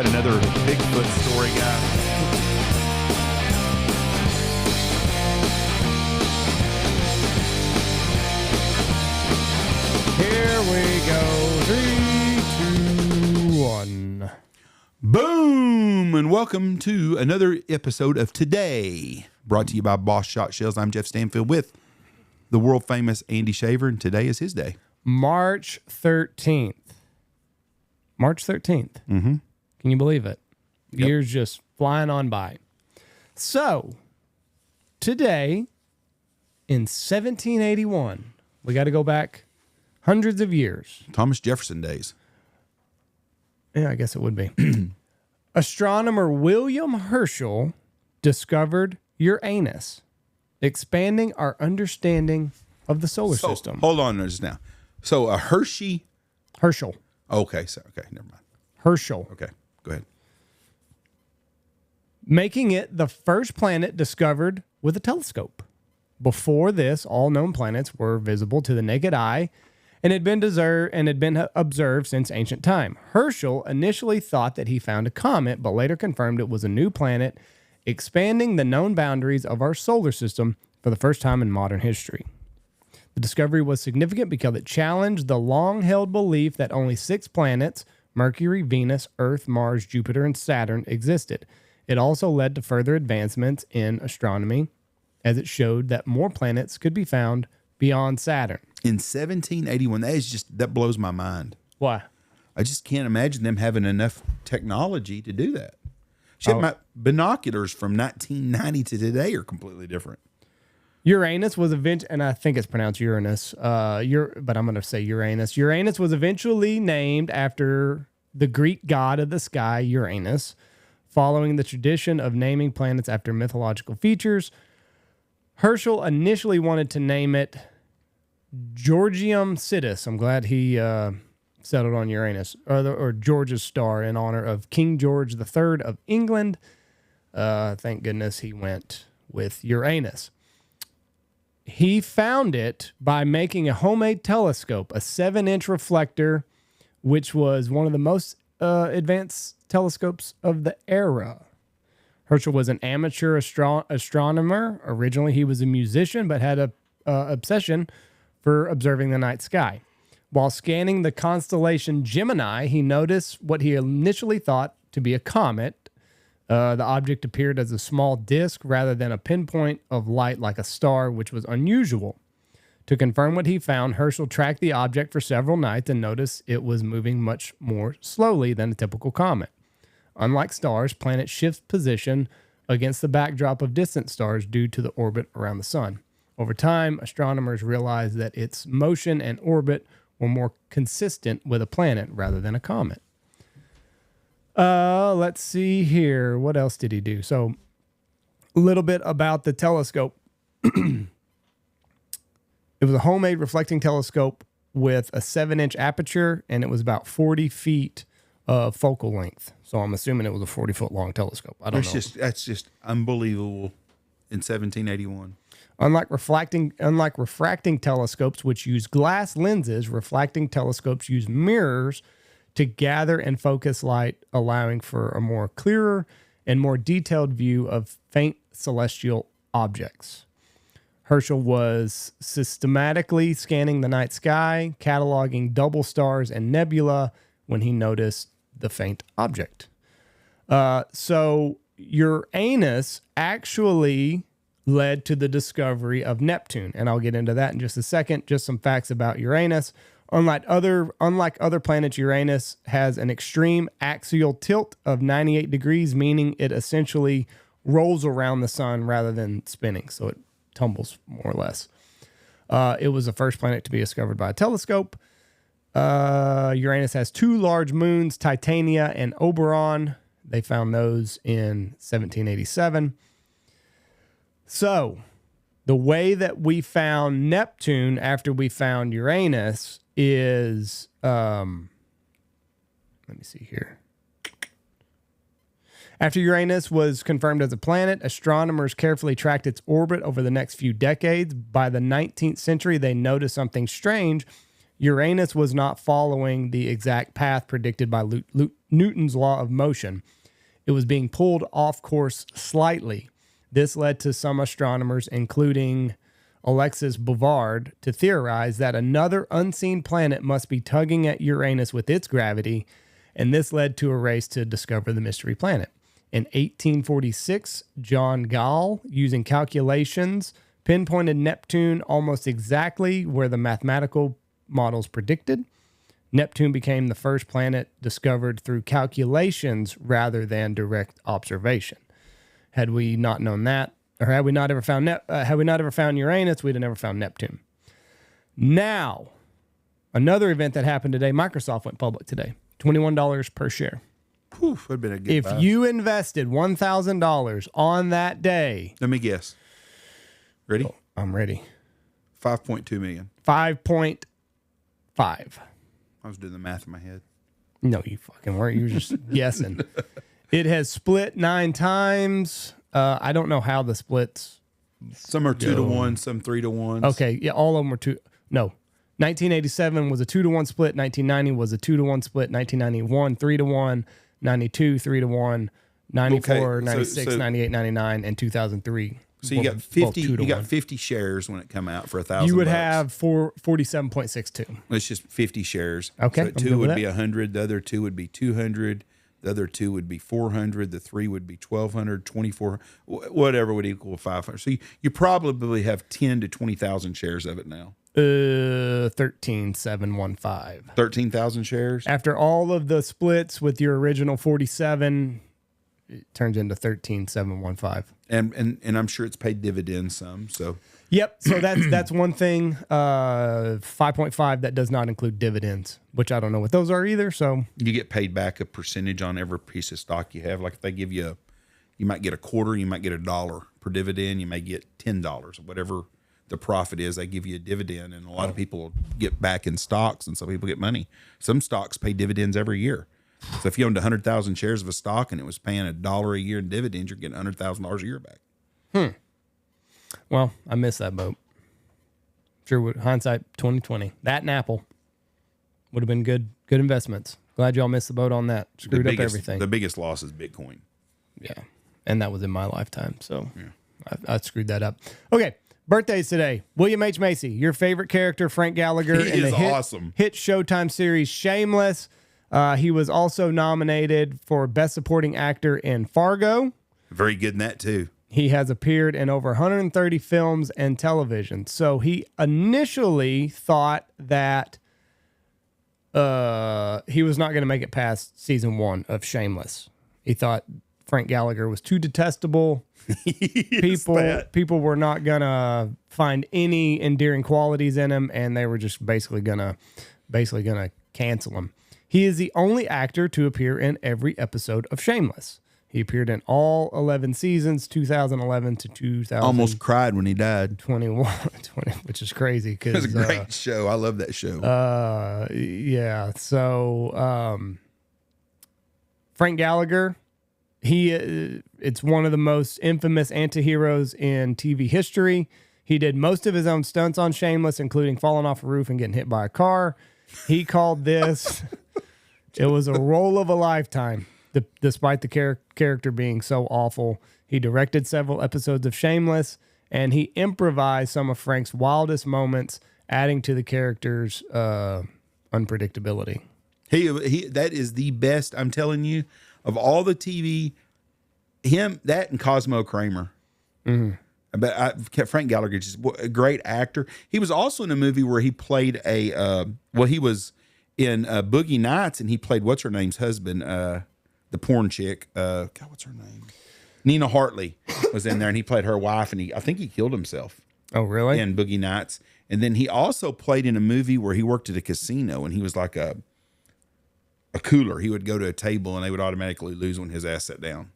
that another Bigfoot story, guys? Here we go. 3, 2, 1. Boom! And welcome to another episode of Today, brought to you by Boss Shot Shells. I'm Jeff Stanfield with the world famous Andy Shaver, and today is his day. March 13th. March 13th. Mm-hmm. Can you believe it? Yep. Years just flying on by. So, today, in 1781, we got to go back hundreds of years. Thomas Jefferson days. Yeah, I guess it would be. Astronomer William Herschel discovered Uranus, expanding our understanding of the solar system. Hold on just now. So a Hershey. Herschel. Okay, never mind. Herschel. Okay, go ahead. Making it the first planet discovered with a telescope. Before this, all known planets were visible to the naked eye and had been observed since ancient time. Herschel initially thought that he found a comet, but later confirmed it was a new planet, expanding the known boundaries of our solar system for the first time in modern history. The discovery was significant because it challenged the long-held belief that only 6 planets, Mercury, Venus, Earth, Mars, Jupiter, and Saturn, existed. It also led to further advancements in astronomy, as it showed that more planets could be found beyond Saturn. In 1781, that blows my mind. Why? I just can't imagine them having enough technology to do that. Shit, my binoculars from 1990 to today are completely different. Uranus was and I think it's pronounced Uranus, but I'm going to say Uranus. Uranus was eventually named after the Greek god of the sky, Uranus, following the tradition of naming planets after mythological features. Herschel initially wanted to name it Georgium Sidus. I'm glad he settled on Uranus, or George's star, in honor of King George III of England. Thank goodness he went with Uranus. He found it by making a homemade telescope, a 7-inch reflector, which was one of the most advanced telescopes of the era. Herschel was an amateur astronomer. Originally, he was a musician, but had a obsession for observing the night sky. While scanning the constellation Gemini, he noticed what he initially thought to be a comet. The object appeared as a small disk rather than a pinpoint of light like a star, which was unusual. To confirm what he found, Herschel tracked the object for several nights and noticed it was moving much more slowly than a typical comet. Unlike stars, planets shift position against the backdrop of distant stars due to the orbit around the sun. Over time, astronomers realized that its motion and orbit were more consistent with a planet rather than a comet. Let's see here. What else did he do? So, a little bit about the telescope. It was a homemade reflecting telescope with a 7-inch aperture, and it was about 40 feet of focal length. So I'm assuming it was a 40-foot long telescope. I don't know. That's just unbelievable in 1781. Unlike refracting telescopes, which use glass lenses, reflecting telescopes use mirrors to gather and focus light, allowing for a more clearer and more detailed view of faint celestial objects. Herschel was systematically scanning the night sky, cataloging double stars and nebula when he noticed the faint object. So Uranus actually led to the discovery of Neptune, and I'll get into that in just a second. Just some facts about Uranus. Unlike other planets, Uranus has an extreme axial tilt of 98 degrees, meaning it essentially rolls around the sun rather than spinning, so it tumbles more or less. It was the first planet to be discovered by a telescope. Uranus has 2 large moons, Titania and Oberon. They found those in 1787. So, the way that we found Neptune after we found Uranus is, let me see here. After Uranus was confirmed as a planet, astronomers carefully tracked its orbit over the next few decades. By the 19th century, they noticed something strange. Uranus was not following the exact path predicted by Newton's law of motion. It was being pulled off course slightly. This led to some astronomers, including Alexis Bouvard, to theorize that another unseen planet must be tugging at Uranus with its gravity, and this led to a race to discover the mystery planet. In 1846, John Gall, using calculations, pinpointed Neptune almost exactly where the mathematical models predicted. Neptune became the first planet discovered through calculations rather than direct observation. Had we not known that, or had we not ever found Uranus, we'd have never found Neptune. Now, another event that happened today, Microsoft went public today. $21 per share. Whew, that'd been a good If buy. you invested $1,000 on that day. Let me guess. Ready? Oh, I'm ready. 5.2 million. 5.5. I was doing the math in my head. No, you fucking weren't. You were just guessing. It has split 9 times. I don't know how the splits. Some are 2 to 1, some 3 to 1. Okay, yeah, all of them were 2. No, 1987 was a 2 to 1 split. 1990 was a 2 to 1 split. 1991 3 to 1. 92 3 to 1. 94, Okay, 96, 98, 99, and 2003. So you got 50. You got 50 shares when it come out for $1,000. You would have 47.62. It's just 50 shares. Okay, So I'm 2 good with would be that. 100. The other 2 would be 200. The other 2 would be 400. The 3 would be 1,200. 24, whatever would equal 500. So you probably have 10 to 20,000 shares of it now. 13,715. 13,000 shares. After all of the splits with your original 47, it turns into 13,715. And I'm sure it's paid dividends some. So Yep. So that's one thing. 5.5 that does not include dividends, which I don't know what those are either. So you get paid back a percentage on every piece of stock you have. Like if they give you you might get a quarter, you might get $1 per dividend. You may get $10, whatever the profit is. They give you a dividend, and a lot of people get back in stocks, and some people get money. Some stocks pay dividends every year. So if you owned 100,000 shares of a stock and it was paying $1 a year in dividends, you're getting $100,000 a year back. Well, I missed that boat. Sure would. Hindsight 2020. That and Apple would have been good investments. Glad y'all missed the boat on that. Screwed up everything. The biggest loss is Bitcoin. Yeah. And that was in my lifetime. So I screwed that up. Okay. Birthdays today. William H. Macy, your favorite character, Frank Gallagher, He in the is awesome. hit Showtime series Shameless. He was also nominated for Best Supporting Actor in Fargo. Very good in that too. He has appeared in over 130 films and television. So he initially thought that he was not going to make it past season 1 of Shameless. He thought Frank Gallagher was too detestable. People were not going to find any endearing qualities in him, and they were just basically gonna cancel him. He is the only actor to appear in every episode of Shameless. He appeared in all 11 seasons, 2011 to 2021. Almost cried when he died. 20, which is crazy. It was a great show. I love that show. Yeah. So Frank Gallagher, it's one of the most infamous antiheroes in TV history. He did most of his own stunts on Shameless, including falling off a roof and getting hit by a car. He called this, it was a role of a lifetime. Despite the character being so awful, he directed several episodes of Shameless, and he improvised some of Frank's wildest moments, adding to the character's unpredictability. He that is the best, I'm telling you, of all the TV. Him, that, and Cosmo Kramer. Mm-hmm. But Frank Gallagher, just a great actor. He was also in a movie where he played he was in Boogie Nights, and he played what's her name's husband. The porn chick, God, what's her name? Nina Hartley was in there, and he played her wife, and I think he killed himself. Oh, really? In Boogie Nights. And then he also played in a movie where he worked at a casino, and he was like a cooler. He would go to a table, and they would automatically lose when his ass sat down.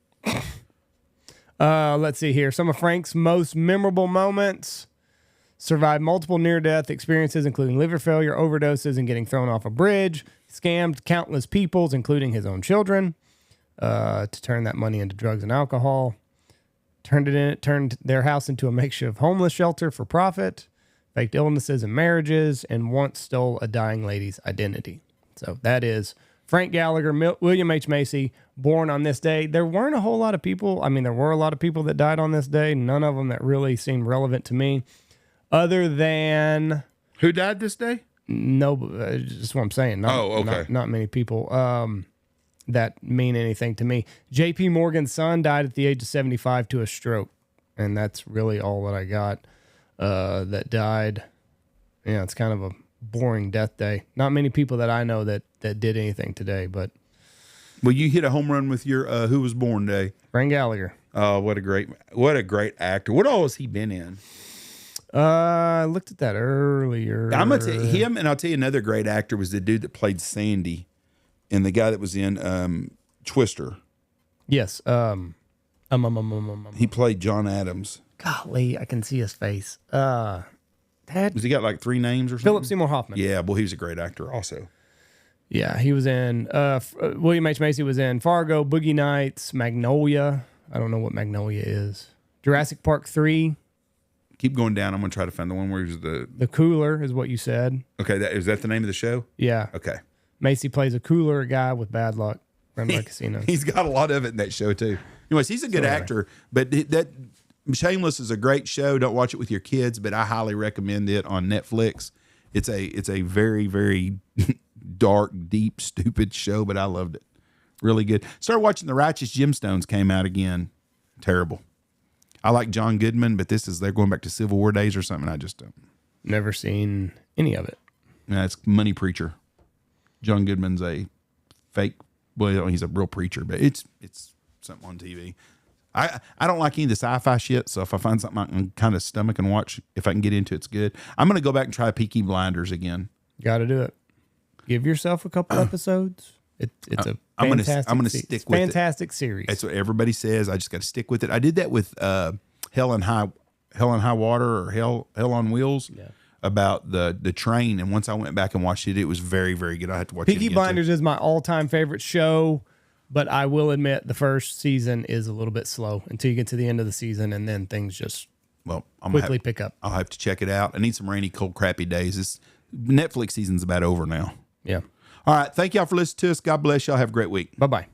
Let's see here. Some of Frank's most memorable moments: survived multiple near-death experiences, including liver failure, overdoses, and getting thrown off a bridge. Scammed countless peoples, including his own children, to turn that money into drugs and alcohol. Turned their house into a makeshift homeless shelter for profit. faked illnesses and marriages, and once stole a dying lady's identity. So that is Frank Gallagher, William H. Macy, born on this day. There weren't a whole lot of people. I mean, there were a lot of people that died on this day. None of them that really seemed relevant to me, other than Who died this day? no. Just what I'm saying. Not many people that mean anything to me. J.P. Morgan's son died at the age of 75 to a stroke, and that's really all that I got. That died. Yeah, it's kind of a boring death day. Not many people that I know that did anything today, but Well, you hit a home run with your who was born day. Frank Gallagher. Oh, what a great actor. What all has he been in? I looked at that earlier. I'm gonna tell you, him, and I'll tell you another great actor was the dude that played Sandy, and the guy that was in Twister. Yes. He played John Adams. Golly, I can see his face. Has he got like 3 names or something? Philip Seymour Hoffman. Yeah, well, he was a great actor also. Yeah, he was in. William H. Macy was in Fargo, Boogie Nights, Magnolia. I don't know what Magnolia is. Jurassic Park 3. Keep going down. I'm going to try to find the one where he's The Cooler is what you said. Okay, is that the name of the show? Yeah. Okay. Macy plays a cooler guy with bad luck. Run by casinos. He's got a lot of it in that show too. Anyways, he's a good actor, but that Shameless is a great show. Don't watch it with your kids, but I highly recommend it on Netflix. It's a very, very dark, deep, stupid show, but I loved it. Really good. Started watching The Righteous Gemstones came out again. Terrible. I like John Goodman, but they're going back to Civil War days or something. I just don't. Never seen any of it. Yeah, it's Money Preacher. John Goodman's a fake. Well, he's a real preacher, but it's something on TV. I don't like any of the sci-fi shit, so if I find something I can kind of stomach and watch, if I can get into it, it's good. I'm going to go back and try Peaky Blinders again. Got to do it. Give yourself a couple episodes. It's a I'm gonna fantastic stick with fantastic series. That's what everybody says. I just got to stick with it. I did that with Hell and High Water or Hell on Wheels. Yeah. About the train, and once I went back and watched it, it was very, very good. I had to watch it Peaky again Blinders is my all-time favorite show, but I will admit the first season is a little bit slow until you get to the end of the season, and then things just quickly pick up. I'll have to check it out. I need some rainy, cold, crappy days. Netflix season's about over now. Yeah. All right. Thank y'all for listening to us. God bless y'all. Have a great week. Bye-bye.